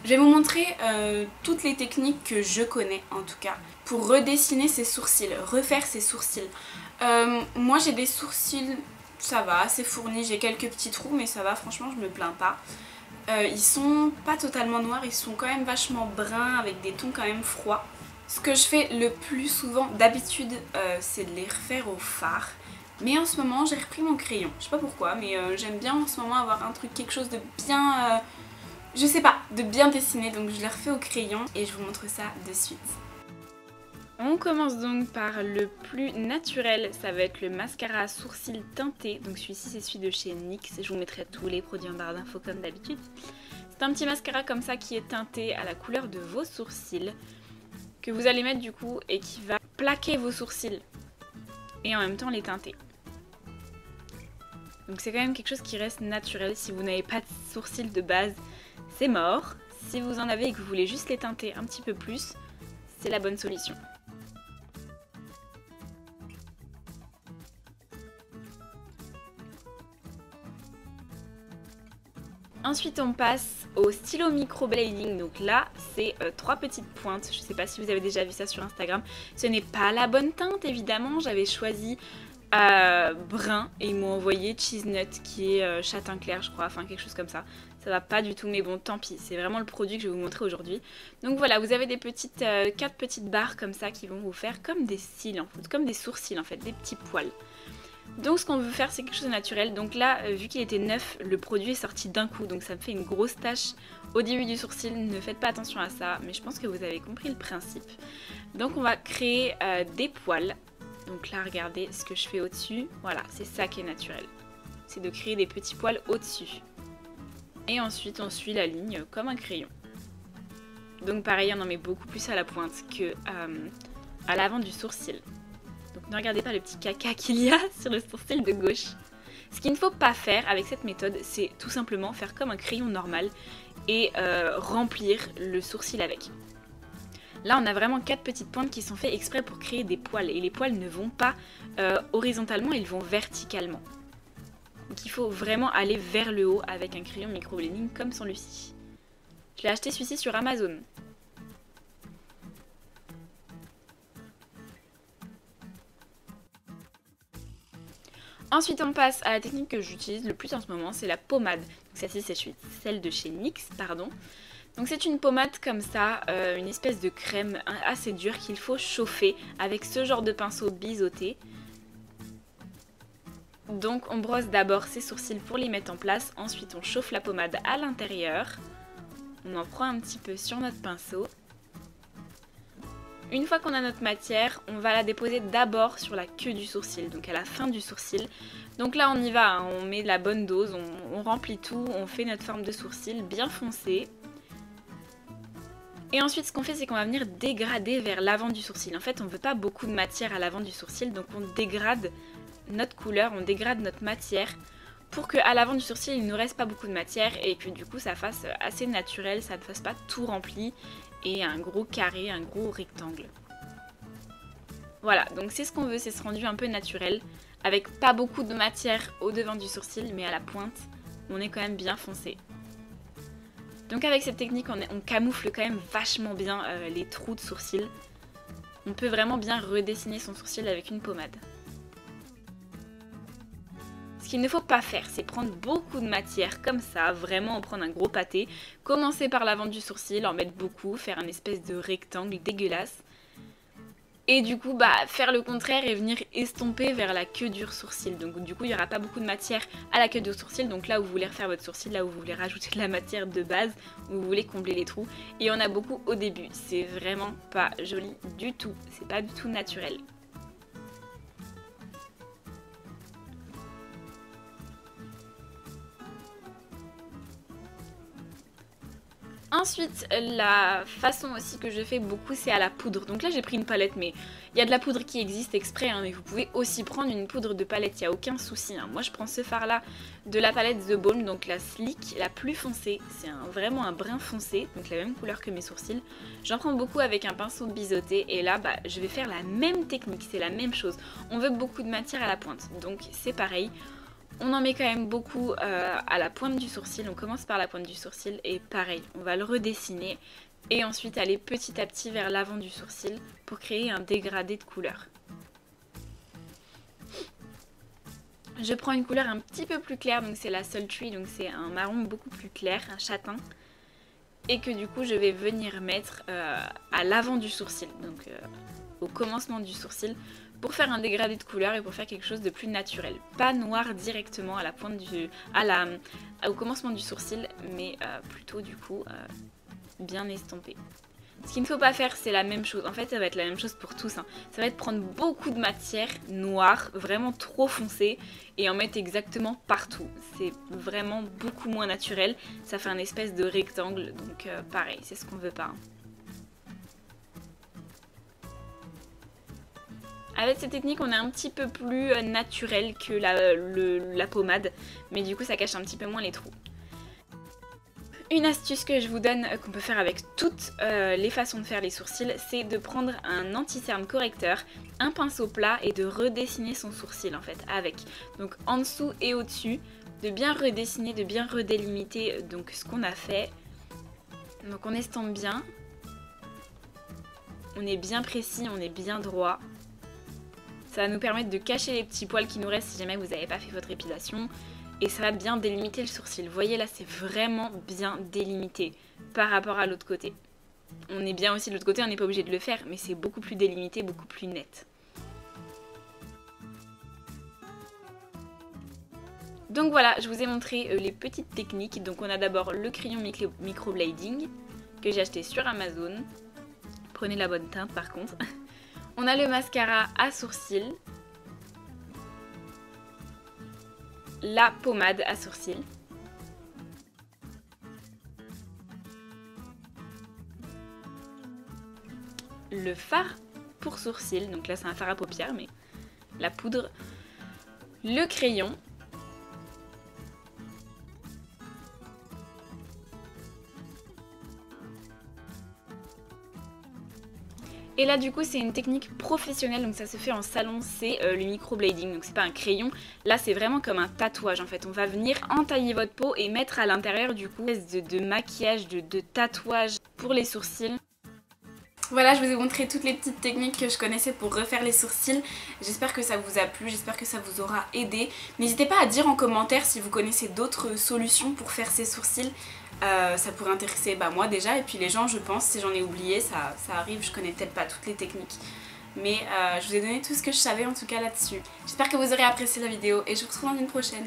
Je vais vous montrer toutes les techniques que je connais en tout cas pour redessiner ses sourcils, refaire ses sourcils. Moi j'ai des sourcils, ça va, assez fournis, j'ai quelques petits trous mais ça va, franchement je me plains pas. Ils sont pas totalement noirs, ils sont quand même vachement bruns avec des tons quand même froids. Ce que je fais le plus souvent d'habitude c'est de les refaire au fard. Mais en ce moment j'ai repris mon crayon, je sais pas pourquoi mais j'aime bien en ce moment avoir un truc, quelque chose de bien... je sais pas, de bien dessiner, donc je les refais au crayon et je vous montre ça de suite. On commence donc par le plus naturel, ça va être le mascara à sourcils teinté. Donc celui-ci c'est celui de chez NYX, je vous mettrai tous les produits en barre d'infos comme d'habitude. C'est un petit mascara comme ça qui est teinté à la couleur de vos sourcils, que vous allez mettre du coup et qui va plaquer vos sourcils et en même temps les teinter. Donc c'est quand même quelque chose qui reste naturel. Si vous n'avez pas de sourcils de base, c'est mort. Si vous en avez et que vous voulez juste les teinter un petit peu plus, c'est la bonne solution. Ensuite on passe au stylo microblading, donc là c'est 3 petites pointes, je sais pas si vous avez déjà vu ça sur Instagram. Ce n'est pas la bonne teinte évidemment, j'avais choisi brun et ils m'ont envoyé Cheesenut qui est châtain clair je crois, enfin quelque chose comme ça. Ça va pas du tout mais bon tant pis, c'est vraiment le produit que je vais vous montrer aujourd'hui. Donc voilà, vous avez des petites 4 petites barres comme ça qui vont vous faire comme des cils en fait, comme des sourcils en fait, des petits poils. Donc ce qu'on veut faire c'est quelque chose de naturel, donc là vu qu'il était neuf, le produit est sorti d'un coup, donc ça me fait une grosse tache au début du sourcil, ne faites pas attention à ça, mais je pense que vous avez compris le principe. Donc on va créer des poils, donc là regardez ce que je fais au-dessus, voilà c'est ça qui est naturel, c'est de créer des petits poils au-dessus. Et ensuite on suit la ligne comme un crayon. Donc pareil on en met beaucoup plus à la pointe que à l'avant du sourcil. Donc ne regardez pas le petit caca qu'il y a sur le sourcil de gauche. Ce qu'il ne faut pas faire avec cette méthode, c'est tout simplement faire comme un crayon normal et remplir le sourcil avec. Là on a vraiment 4 petites pointes qui sont faites exprès pour créer des poils. Et les poils ne vont pas horizontalement, ils vont verticalement. Donc il faut vraiment aller vers le haut avec un crayon microblading comme celui-ci. Je l'ai acheté celui-ci sur Amazon. Ensuite on passe à la technique que j'utilise le plus en ce moment, c'est la pommade. Celle-ci c'est celle de chez NYX, pardon. Donc c'est une pommade comme ça, une espèce de crème assez dure qu'il faut chauffer avec ce genre de pinceau biseauté. Donc on brosse d'abord ses sourcils pour les mettre en place, ensuite on chauffe la pommade à l'intérieur. On en prend un petit peu sur notre pinceau. Une fois qu'on a notre matière, on va la déposer d'abord sur la queue du sourcil, donc à la fin du sourcil. Donc là on y va, hein, on met la bonne dose, on remplit tout, on fait notre forme de sourcil bien foncée. Et ensuite ce qu'on fait c'est qu'on va venir dégrader vers l'avant du sourcil. En fait on ne veut pas beaucoup de matière à l'avant du sourcil, donc on dégrade notre couleur, on dégrade notre matière pour qu'à l'avant du sourcil il ne nous reste pas beaucoup de matière et que du coup ça fasse assez naturel, ça ne fasse pas tout rempli et un gros carré, un gros rectangle. Voilà, donc c'est ce qu'on veut, c'est ce rendu un peu naturel, avec pas beaucoup de matière au devant du sourcil, mais à la pointe, on est quand même bien foncé. Donc avec cette technique, on camoufle quand même vachement bien les trous de sourcil. On peut vraiment bien redessiner son sourcil avec une pommade. Ce qu'il ne faut pas faire, c'est prendre beaucoup de matière comme ça, vraiment en prendre un gros pâté, commencer par l'avant du sourcil, en mettre beaucoup, faire un espèce de rectangle dégueulasse, et du coup faire le contraire et venir estomper vers la queue du sourcil. Donc du coup il n'y aura pas beaucoup de matière à la queue du sourcil, donc là où vous voulez refaire votre sourcil, là où vous voulez rajouter de la matière de base, où vous voulez combler les trous, et il y en a beaucoup au début, c'est vraiment pas joli du tout, c'est pas du tout naturel. Ensuite, la façon aussi que je fais beaucoup, c'est à la poudre. Donc là, j'ai pris une palette, mais il y a de la poudre qui existe exprès, hein, mais vous pouvez aussi prendre une poudre de palette, il n'y a aucun souci. Hein. Moi, je prends ce fard-là de la palette The Balm, donc la Sleek, la plus foncée. C'est vraiment un brun foncé, donc la même couleur que mes sourcils. J'en prends beaucoup avec un pinceau biseauté, et là, je vais faire la même technique, c'est la même chose. On veut beaucoup de matière à la pointe, donc c'est pareil. On en met quand même beaucoup à la pointe du sourcil. On commence par la pointe du sourcil et pareil, on va le redessiner et ensuite aller petit à petit vers l'avant du sourcil pour créer un dégradé de couleur. Je prends une couleur un petit peu plus claire, donc c'est la Sultry, donc c'est un marron beaucoup plus clair, un châtain. Et que du coup je vais venir mettre à l'avant du sourcil, donc au commencement du sourcil, pour faire un dégradé de couleur et pour faire quelque chose de plus naturel. Pas noir directement à la pointe au commencement du sourcil, mais plutôt du coup bien estompé. Ce qu'il ne faut pas faire, c'est la même chose. En fait, ça va être la même chose pour tous. Hein. Ça va être prendre beaucoup de matière noire, vraiment trop foncée, et en mettre exactement partout. C'est vraiment beaucoup moins naturel. Ça fait un espèce de rectangle, donc pareil, c'est ce qu'on veut pas. Hein. Avec cette technique, on est un petit peu plus naturel que la pommade, mais du coup, ça cache un petit peu moins les trous. Une astuce que je vous donne, qu'on peut faire avec toutes les façons de faire les sourcils, c'est de prendre un anti-cerne correcteur, un pinceau plat et de redessiner son sourcil en fait avec. Donc en dessous et au-dessus, de bien redessiner, de bien redélimiter donc ce qu'on a fait. Donc on estompe bien, on est bien précis, on est bien droit. Ça va nous permettre de cacher les petits poils qui nous restent si jamais vous n'avez pas fait votre épilation. Et ça va bien délimiter le sourcil. Vous voyez là, c'est vraiment bien délimité par rapport à l'autre côté. On est bien aussi de l'autre côté, on n'est pas obligé de le faire, mais c'est beaucoup plus délimité, beaucoup plus net. Donc voilà, je vous ai montré les petites techniques. Donc on a d'abord le crayon microblading que j'ai acheté sur Amazon. Prenez la bonne teinte par contre. On a le mascara à sourcils. La pommade à sourcils. Le fard pour sourcils, donc là c'est un fard à paupières mais la poudre. Le crayon. Et là du coup c'est une technique professionnelle, donc ça se fait en salon, c'est le microblading, donc c'est pas un crayon, là c'est vraiment comme un tatouage en fait, on va venir entailler votre peau et mettre à l'intérieur du coup une espèce de maquillage, de tatouage pour les sourcils. Voilà, je vous ai montré toutes les petites techniques que je connaissais pour refaire les sourcils. J'espère que ça vous a plu, j'espère que ça vous aura aidé. N'hésitez pas à dire en commentaire si vous connaissez d'autres solutions pour faire ces sourcils. Ça pourrait intéresser moi déjà, et puis les gens je pense, si j'en ai oublié, ça arrive, je connais peut-être pas toutes les techniques. Mais je vous ai donné tout ce que je savais en tout cas là-dessus. J'espère que vous aurez apprécié la vidéo et je vous retrouve dans une prochaine.